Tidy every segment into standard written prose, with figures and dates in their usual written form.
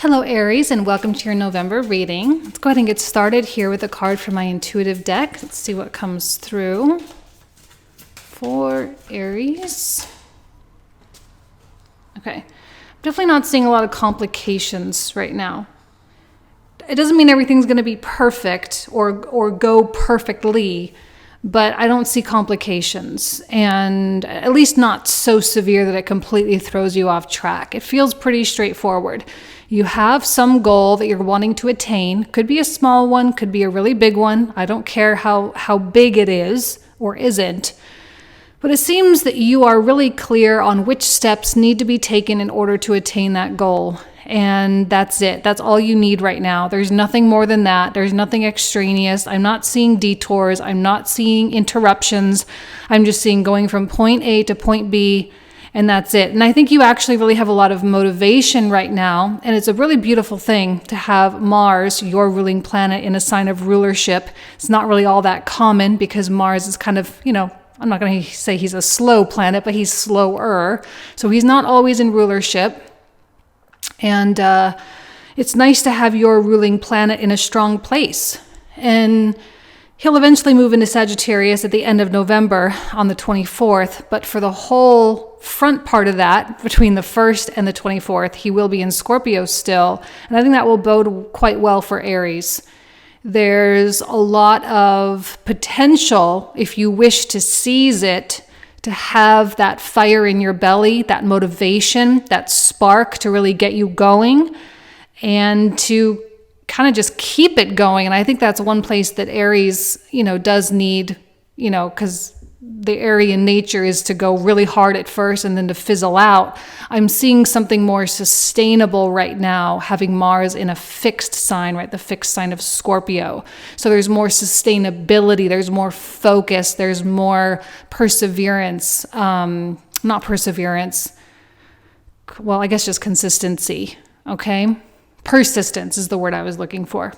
Hello Aries, and welcome to your November reading. Let's go ahead and get started here with a card from my intuitive deck. Let's see what comes through for Aries. Okay, I'm definitely not seeing a lot of complications right now. It doesn't mean everything's going to be perfect or go perfectly, but I don't see complications, and at least not so severe that it completely throws you off track. It feels pretty straightforward. You have some goal that you're wanting to attain. Could be a small one, could be a really big one. I don't care how big it is or isn't. But it seems that you are really clear on which steps need to be taken in order to attain that goal. And that's it. That's all you need right now. There's nothing more than that. There's nothing extraneous. I'm not seeing detours. I'm not seeing interruptions. I'm just seeing going from point A to point B, and that's it. And I think you actually really have a lot of motivation right now. And it's a really beautiful thing to have Mars, your ruling planet, in a sign of rulership. It's not really all that common because Mars is kind of, I'm not going to say he's a slow planet, but he's slower. So he's not always in rulership. And it's nice to have your ruling planet in a strong place. And he'll eventually move into Sagittarius at the end of November on the 24th. But for the whole front part of that, between the 1st and the 24th, he will be in Scorpio still. And I think that will bode quite well for Aries. There's a lot of potential, if you wish to seize it, to have that fire in your belly, that motivation, that spark to really get you going and to kind of just keep it going. And I think that's one place that Aries, does need, because the Aryan nature is to go really hard at first and then to fizzle out. I'm seeing something more sustainable right now, having Mars in a fixed sign, right? The fixed sign of Scorpio. So there's more sustainability, there's more focus, there's more perseverance, not perseverance. Well, I guess just consistency, okay? Persistence is the word I was looking for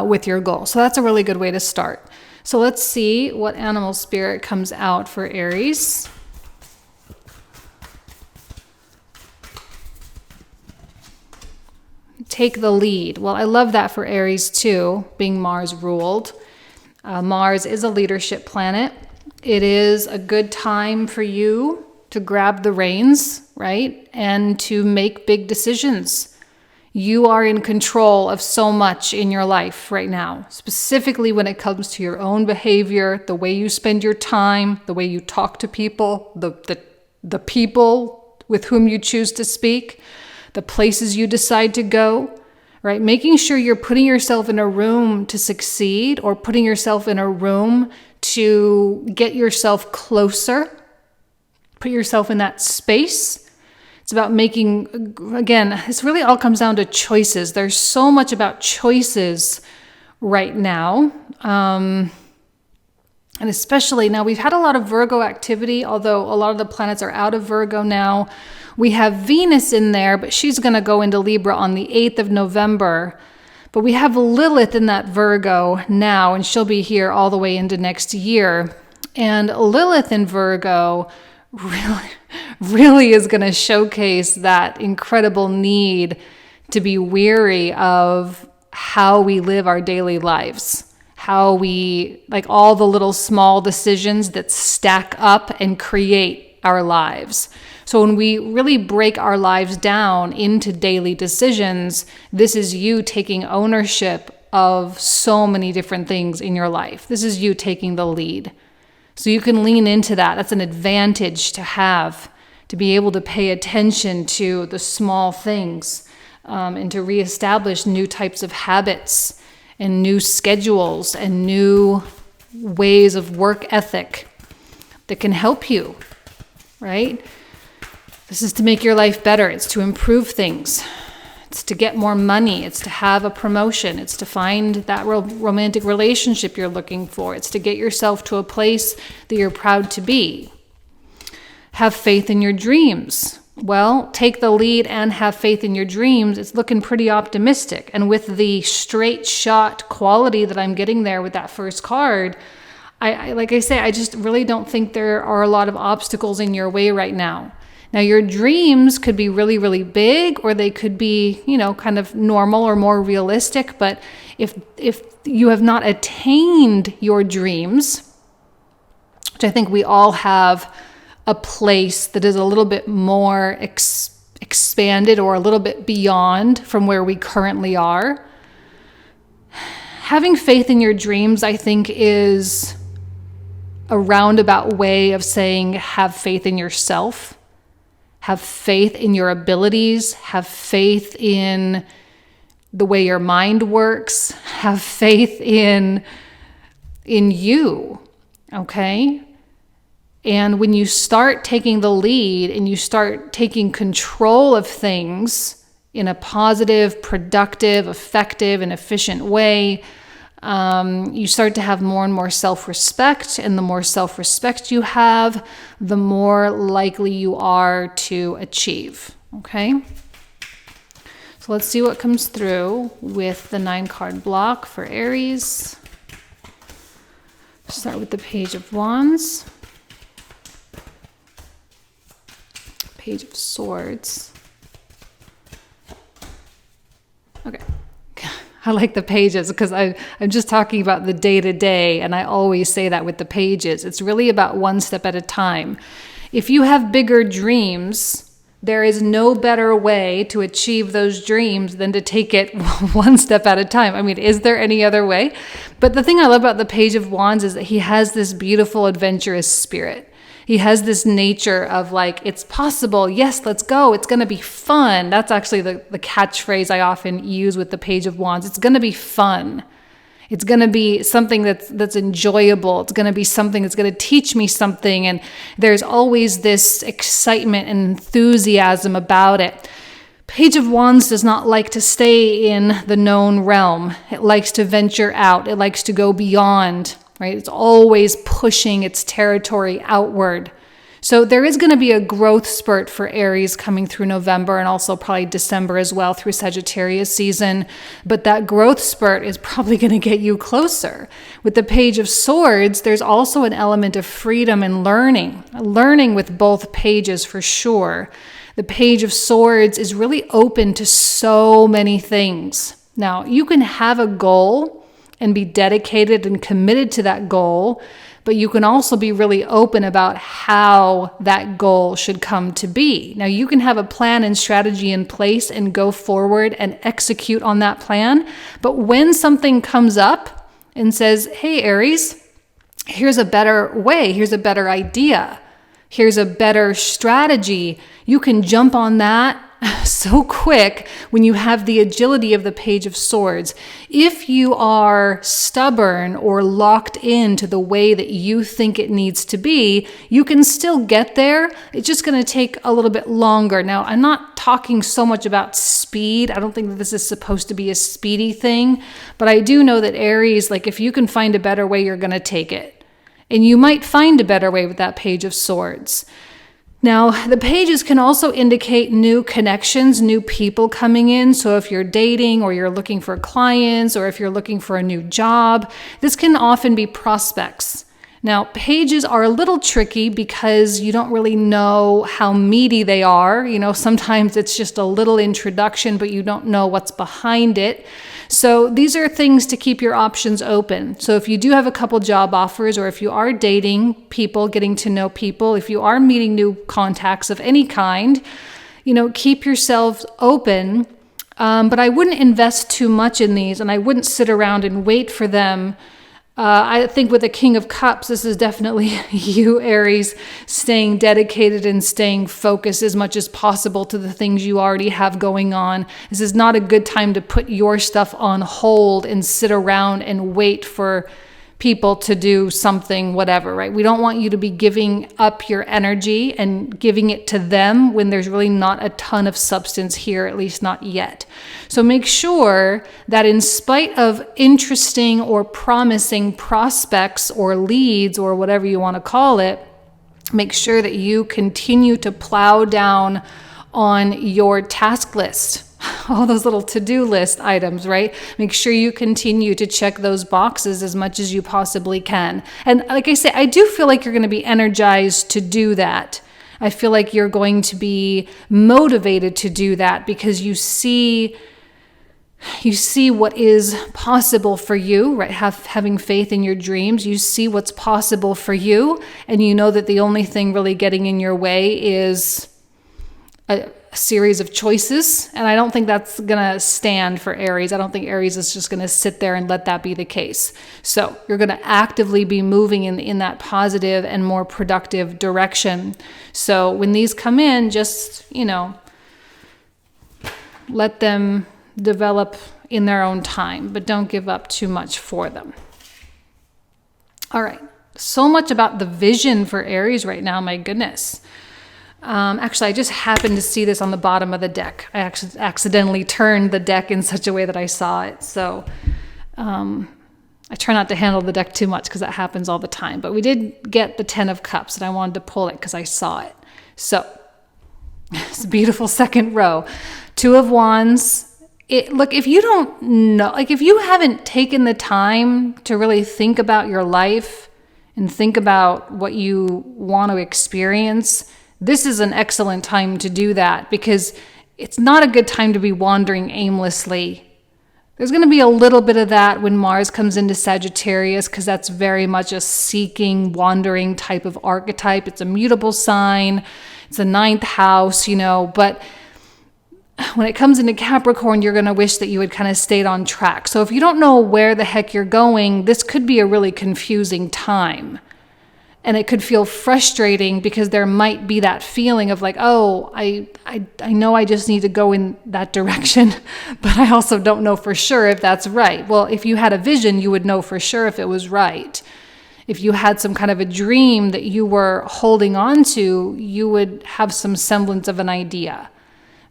with your goal. So that's a really good way to start. So let's see what animal spirit comes out for Aries. Take the lead. Well, I love that for Aries too, being Mars ruled. Mars is a leadership planet. It is a good time for you to grab the reins, right? And to make big decisions. You are in control of so much in your life right now, specifically when it comes to your own behavior, the way you spend your time, the way you talk to people, the people with whom you choose to speak, the places you decide to go, right? Making sure you're putting yourself in a room to succeed or putting yourself in a room to get yourself closer, put yourself in that space. It's about making, again, this really all comes down to choices. There's so much about choices right now. And especially now, we've had a lot of Virgo activity, although a lot of the planets are out of Virgo now. We have Venus in there, but she's going to go into Libra on the 8th of November. But we have Lilith in that Virgo now, and she'll be here all the way into next year. And Lilith in Virgo really is going to showcase that incredible need to be weary of how we live our daily lives, how we, like all the little small decisions that stack up and create our lives. So when we really break our lives down into daily decisions, this is you taking ownership of so many different things in your life. This is you taking the lead. So you can lean into that. That's an advantage to have, to be able to pay attention to the small things and to reestablish new types of habits and new schedules and new ways of work ethic that can help you, right? This is to make your life better. It's to improve things. It's to get more money. It's to have a promotion. It's to find that romantic relationship you're looking for. It's to get yourself to a place that you're proud to be. Have faith in your dreams. Well, take the lead and have faith in your dreams. It's looking pretty optimistic. And with the straight shot quality that I'm getting there with that first card, I like I say, I just really don't think there are a lot of obstacles in your way right now. Now, your dreams could be really, really big, or they could be, kind of normal or more realistic. But if you have not attained your dreams, which I think we all have a place that is a little bit more expanded or a little bit beyond from where we currently are, having faith in your dreams, I think, is a roundabout way of saying have faith in yourself. Have faith in your abilities, have faith in the way your mind works, have faith in you, okay? And when you start taking the lead and you start taking control of things in a positive, productive, effective, and efficient way, you start to have more and more self-respect, and the more self-respect you have, the more likely you are to achieve, okay? So let's see what comes through with the 9-card block for Aries. Start with the Page of Wands, Page of Swords. Okay. I like the pages because I'm just talking about the day-to-day, and I always say that with the pages. It's really about one step at a time. If you have bigger dreams, there is no better way to achieve those dreams than to take it one step at a time. I mean, is there any other way? But the thing I love about the Page of Wands is that he has this beautiful, adventurous spirit. He has this nature of like, it's possible. Yes, let's go. It's going to be fun. That's actually the catchphrase I often use with the Page of Wands. It's going to be fun. It's going to be something that's enjoyable. It's going to be something that's going to teach me something. And there's always this excitement and enthusiasm about it. Page of Wands does not like to stay in the known realm. It likes to venture out. It likes to go beyond. Right? It's always pushing its territory outward. So there is going to be a growth spurt for Aries coming through November, and also probably December as well through Sagittarius season. But that growth spurt is probably going to get you closer. With the Page of Swords, there's also an element of freedom and learning with both pages for sure. The Page of Swords is really open to so many things. Now, you can have a goal and be dedicated and committed to that goal, but you can also be really open about how that goal should come to be. Now, you can have a plan and strategy in place and go forward and execute on that plan, but when something comes up and says, hey, Aries, here's a better way, here's a better idea, here's a better strategy, you can jump on that so quick when you have the agility of the Page of Swords. If you are stubborn or locked into the way that you think it needs to be, you can still get there. It's just going to take a little bit longer. Now, I'm not talking so much about speed. I don't think that this is supposed to be a speedy thing, but I do know that Aries, like if you can find a better way, you're going to take it. And you might find a better way with that Page of Swords. Now, the pages can also indicate new connections, new people coming in. So if you're dating or you're looking for clients or if you're looking for a new job, this can often be prospects. Now, pages are a little tricky because you don't really know how meaty they are. Sometimes it's just a little introduction, but you don't know what's behind it. So these are things to keep your options open. So if you do have a couple job offers, or if you are dating people, getting to know people, if you are meeting new contacts of any kind, keep yourselves open. But I wouldn't invest too much in these, and I wouldn't sit around and wait for them. I think with the King of Cups, this is definitely you, Aries, staying dedicated and staying focused as much as possible to the things you already have going on. This is not a good time to put your stuff on hold and sit around and wait for people to do something, whatever, right? We don't want you to be giving up your energy and giving it to them when there's really not a ton of substance here, at least not yet. So make sure that in spite of interesting or promising prospects or leads or whatever you want to call it, make sure that you continue to plow down on your task list. All those little to-do list items, right? Make sure you continue to check those boxes as much as you possibly can. And like I say, I do feel like you're going to be energized to do that. I feel like you're going to be motivated to do that because you see what is possible for you, right? Having faith in your dreams, you see what's possible for you, and you know that the only thing really getting in your way is a series of choices. And I don't think that's going to stand for Aries. I don't think Aries is just going to sit there and let that be the case. So you're going to actively be moving in that positive and more productive direction. So when these come in, just, let them develop in their own time, but don't give up too much for them. All right. So much about the vision for Aries right now. My goodness. Actually, I just happened to see this on the bottom of the deck. I actually accidentally turned the deck in such a way that I saw it. So I try not to handle the deck too much because that happens all the time. But we did get the 10 of Cups, and I wanted to pull it because I saw it. So it's a beautiful second row. 2 of Wands. Look, if you don't know, like if you haven't taken the time to really think about your life and think about what you want to experience, this is an excellent time to do that because it's not a good time to be wandering aimlessly. There's going to be a little bit of that when Mars comes into Sagittarius because that's very much a seeking, wandering type of archetype. It's a mutable sign. It's a 9th house, but when it comes into Capricorn, you're going to wish that you had kind of stayed on track. So if you don't know where the heck you're going, this could be a really confusing time. And it could feel frustrating because there might be that feeling of like, oh, I know I just need to go in that direction, but I also don't know for sure if that's right. Well, if you had a vision, you would know for sure if it was right. If you had some kind of a dream that you were holding on to, you would have some semblance of an idea.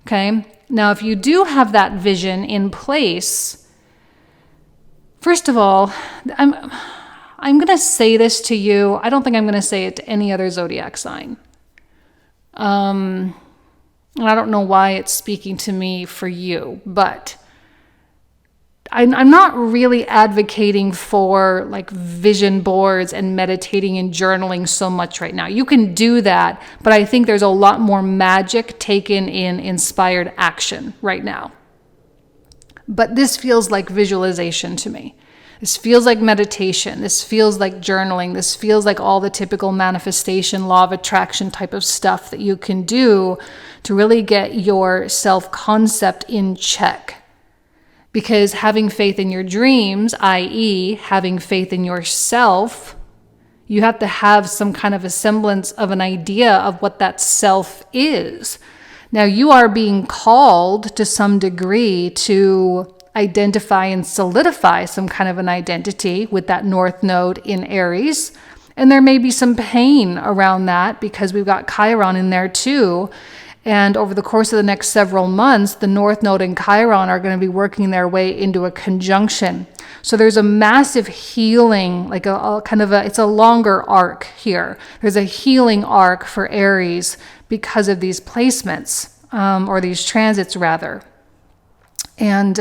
Okay? Now, if you do have that vision in place, first of all, I'm going to say this to you. I don't think I'm going to say it to any other zodiac sign. And I don't know why it's speaking to me for you, but I'm not really advocating for like vision boards and meditating and journaling so much right now. You can do that, but I think there's a lot more magic taken in inspired action right now. But this feels like visualization to me. This feels like meditation. This feels like journaling. This feels like all the typical manifestation, law of attraction type of stuff that you can do to really get your self-concept in check. Because having faith in your dreams, i.e. having faith in yourself, you have to have some kind of a semblance of an idea of what that self is. Now, you are being called to some degree to identify and solidify some kind of an identity with that North Node in Aries. And there may be some pain around that because we've got Chiron in there too. And over the course of the next several months, the North Node and Chiron are going to be working their way into a conjunction. So there's a massive healing, like it's a longer arc here. There's a healing arc for Aries because of these placements, or these transits rather. And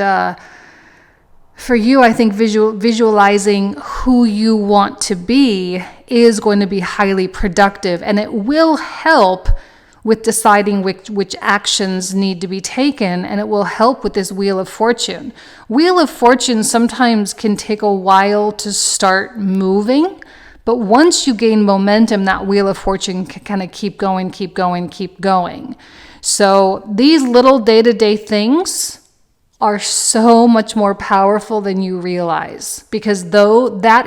for you, I think visualizing who you want to be is going to be highly productive, and it will help with deciding which actions need to be taken, and it will help with this Wheel of Fortune. Wheel of Fortune sometimes can take a while to start moving, but once you gain momentum, that Wheel of Fortune can kind of keep going. So these little day-to-day things are so much more powerful than you realize, because that's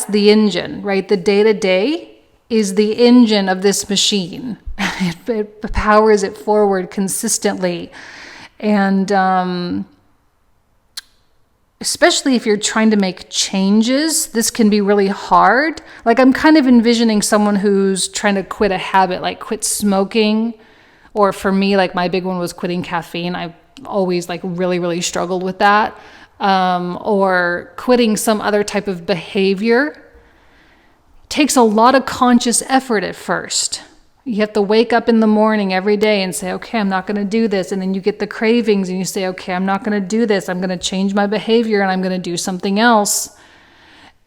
the engine, right? The day-to-day is the engine of this machine. It powers it forward consistently. And especially if you're trying to make changes, this can be really hard. Like I'm kind of envisioning someone who's trying to quit a habit, like quit smoking. Or for me, like my big one was quitting caffeine. I've always like really, really struggled with that. Or quitting some other type of behavior. Takes a lot of conscious effort at first. You have to wake up in the morning every day and say, okay, I'm not going to do this. And then you get the cravings and you say, okay, I'm not going to do this. I'm going to change my behavior and I'm going to do something else.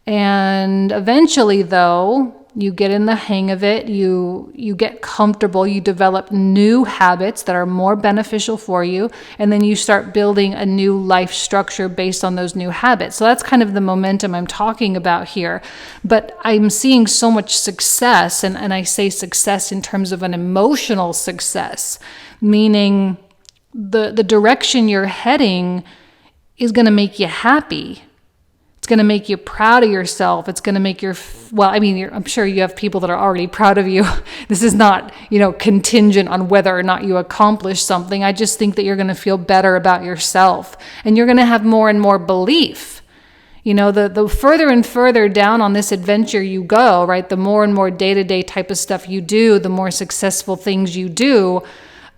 And eventually, though, You get in the hang of it, you get comfortable, you develop new habits that are more beneficial for you, and then you start building a new life structure based on those new habits. So that's kind of the momentum I'm talking about here. But I'm seeing so much success, and I say success in terms of an emotional success, meaning the direction you're heading is going to make you happy. It's going to make you proud of yourself. It's going to make I'm sure you have people that are already proud of you. This is not, contingent on whether or not you accomplish something. I just think that you're going to feel better about yourself, and you're going to have more and more belief. The further and further down on this adventure you go, right, the more and more day-to-day type of stuff you do, the more successful things you do,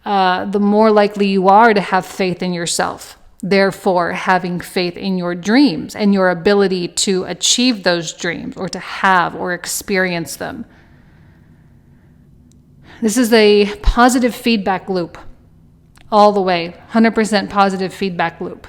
the more likely you are to have faith in yourself. Therefore, having faith in your dreams and your ability to achieve those dreams or to have or experience them. This is a positive feedback loop all the way, 100% positive feedback loop.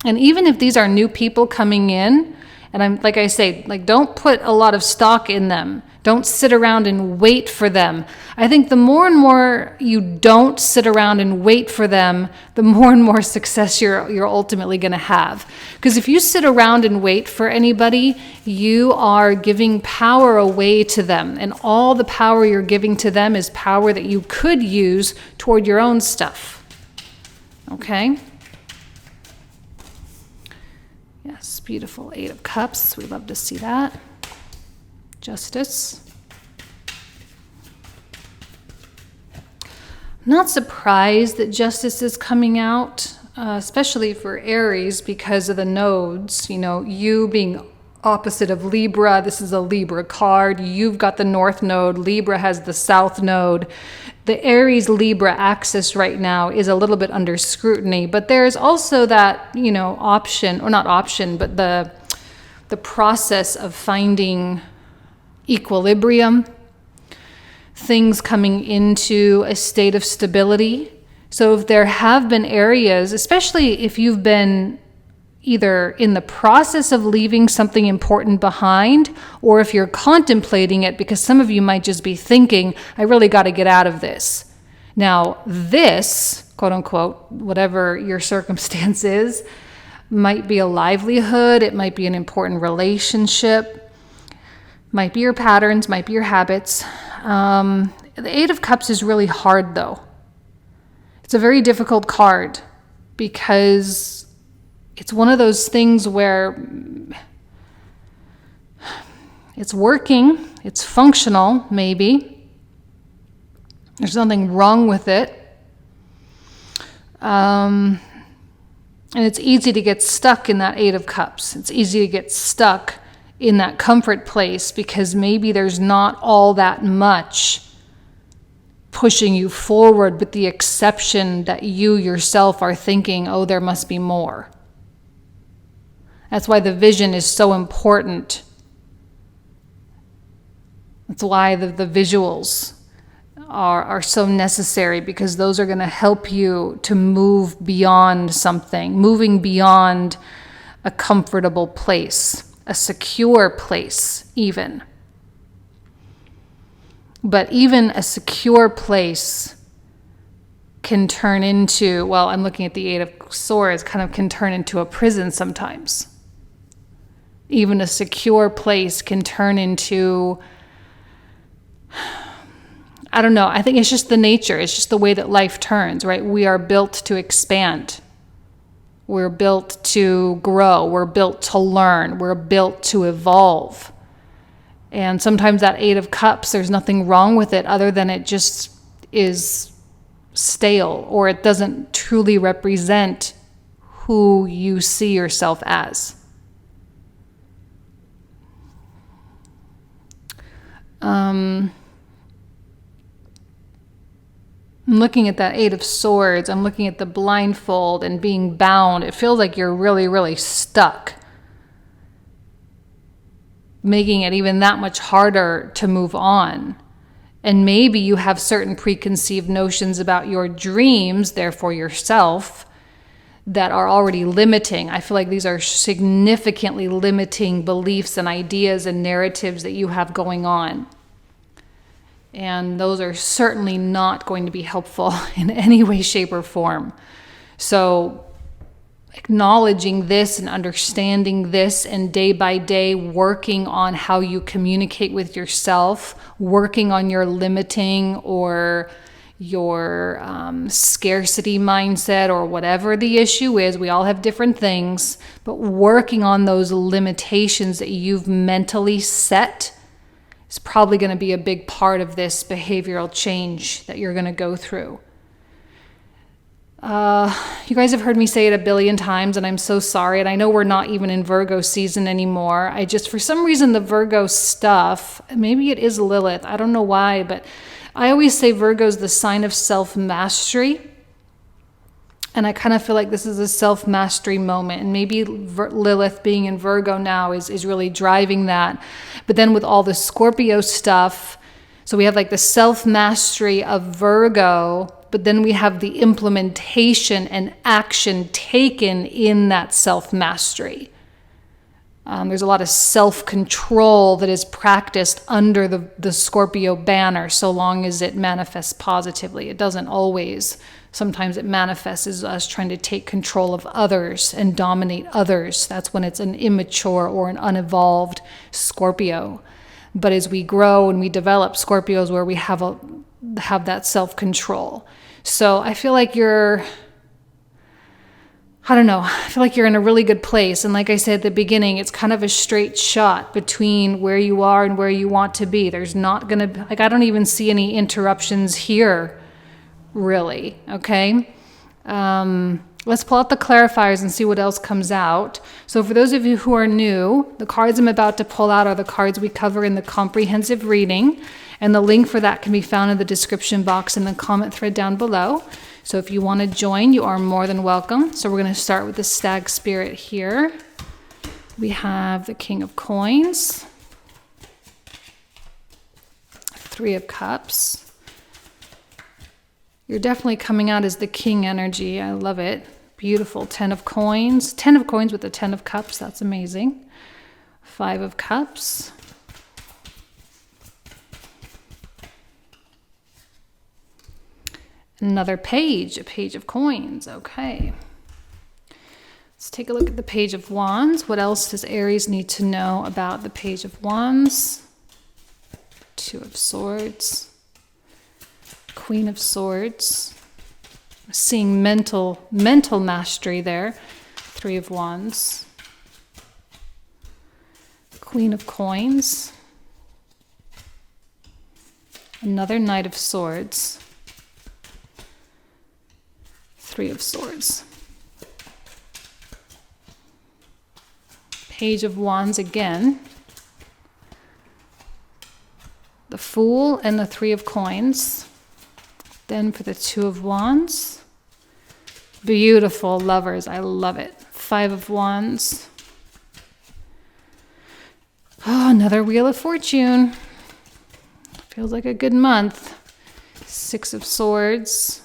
And even if these are new people coming in, and like I say, don't put a lot of stock in them. Don't sit around and wait for them. I think the more and more you don't sit around and wait for them, the more and more success you're ultimately going to have. Because if you sit around and wait for anybody, you are giving power away to them. And all the power you're giving to them is power that you could use toward your own stuff. Okay? Yes, beautiful 8 of Cups. We love to see that. Justice. I'm not surprised that Justice is coming out, especially for Aries because of the nodes. You being opposite of Libra, this is a Libra card. You've got the North Node. Libra has the South Node. The Aries-Libra axis right now is a little bit under scrutiny, but there's also that, option, or not option, but the process of finding equilibrium, things coming into a state of stability. So if there have been areas, especially if you've been either in the process of leaving something important behind, or if you're contemplating it, because some of you might just be thinking, I really got to get out of this. Now, this, quote unquote, whatever your circumstance is, might be a livelihood, it might be an important relationship, might be your patterns, might be your habits. The 8 of Cups is really hard, though. It's a very difficult card because it's one of those things where it's working, it's functional, maybe. There's nothing wrong with it. And it's easy to get stuck in that 8 of Cups. It's easy to get stuck in that comfort place because maybe there's not all that much pushing you forward, with the exception that you yourself are thinking, oh, there must be more. That's why the vision is so important. That's why the visuals are so necessary, because those are going to help you to move beyond something, moving beyond a comfortable place. A secure place, even. But even a secure place can turn into, I'm looking at the 8 of Swords, kind of can turn into a prison sometimes. Even a secure place can turn into, I don't know, I think it's just the nature, it's just the way that life turns, right? We are built to expand. We're built to grow. We're built to learn. We're built to evolve. And sometimes that 8 of Cups, there's nothing wrong with it other than it just is stale, or it doesn't truly represent who you see yourself as. I'm looking at that 8 of Swords. I'm looking at the blindfold and being bound. It feels like you're really, really stuck, making it even that much harder to move on. And maybe you have certain preconceived notions about your dreams, therefore yourself, that are already limiting. I feel like these are significantly limiting beliefs and ideas and narratives that you have going on. And those are certainly not going to be helpful in any way, shape, or form. So acknowledging this and understanding this, and day by day working on how you communicate with yourself, working on your limiting or your scarcity mindset, or whatever the issue is. We all have different things, but working on those limitations that you've mentally set is probably going to be a big part of this behavioral change that you're going to go through. You guys have heard me say it a billion times, and I'm so sorry. And I know we're not even in Virgo season anymore. For some reason, the Virgo stuff, maybe it is Lilith, I don't know why, but I always say Virgo is the sign of self-mastery. And I kind of feel like this is a self-mastery moment. And maybe Lilith being in Virgo now is really driving that. But then with all the Scorpio stuff, so we have like the self-mastery of Virgo, but then we have the implementation and action taken in that self-mastery. There's a lot of self-control that is practiced under the Scorpio banner, so long as it manifests positively. It doesn't always. Sometimes it manifests as us trying to take control of others and dominate others. That's when it's an immature or an unevolved Scorpio. But as we grow and we develop, Scorpios where we have that self-control. So I feel like you're in a really good place. And like I said at the beginning, it's kind of a straight shot between where you are and where you want to be. There's not going to be, I don't even see any interruptions here, really. Okay. Let's pull out the clarifiers and see what else comes out. So for those of you who are new, the cards I'm about to pull out are the cards we cover in the comprehensive reading. And the link for that can be found in the description box in the comment thread down below. So if you want to join, you are more than welcome. So we're going to start with the Stag Spirit here. We have the King of Coins, Three of Cups. You're definitely coming out as the King energy. I love it. Beautiful. 10 of Coins. 10 of Coins with the 10 of Cups. That's amazing. 5 of Cups. Another page, a Page of Coins. Okay. Let's take a look at the Page of Wands. What else does Aries need to know about the Page of Wands? 2 of Swords. Queen of Swords. I'm seeing mental mastery there. 3 of Wands. Queen of Coins. Another Knight of Swords. 3 of Swords. Page of Wands again. The Fool and the 3 of Coins. Then for the 2 of Wands. Beautiful Lovers. I love it. 5 of Wands. Oh, another Wheel of Fortune. Feels like a good month. 6 of Swords.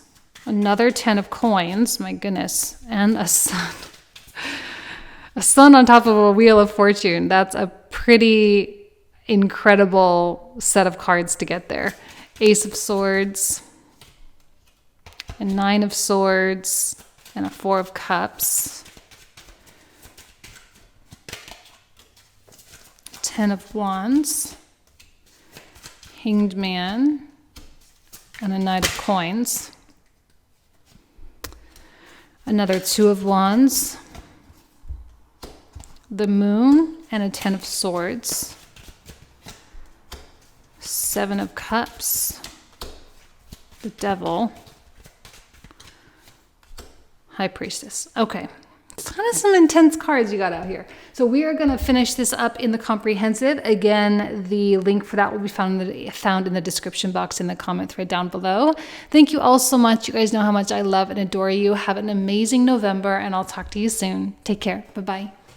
Another 10 of Coins, my goodness, and a Sun. A Sun on top of a Wheel of Fortune. That's a pretty incredible set of cards to get there. Ace of Swords, a 9 of Swords, and a 4 of Cups. 10 of Wands, Hanged Man, and a Knight of Coins. Another 2 of Wands, the Moon, and a 10 of Swords. 7 of Cups, the Devil, High Priestess. Okay, it's kind of some intense cards you got out here. So we are going to finish this up in the comprehensive. Again, the link for that will be found in the description box in the comment thread down below. Thank you all so much. You guys know how much I love and adore you. Have an amazing November, and I'll talk to you soon. Take care. Bye-bye.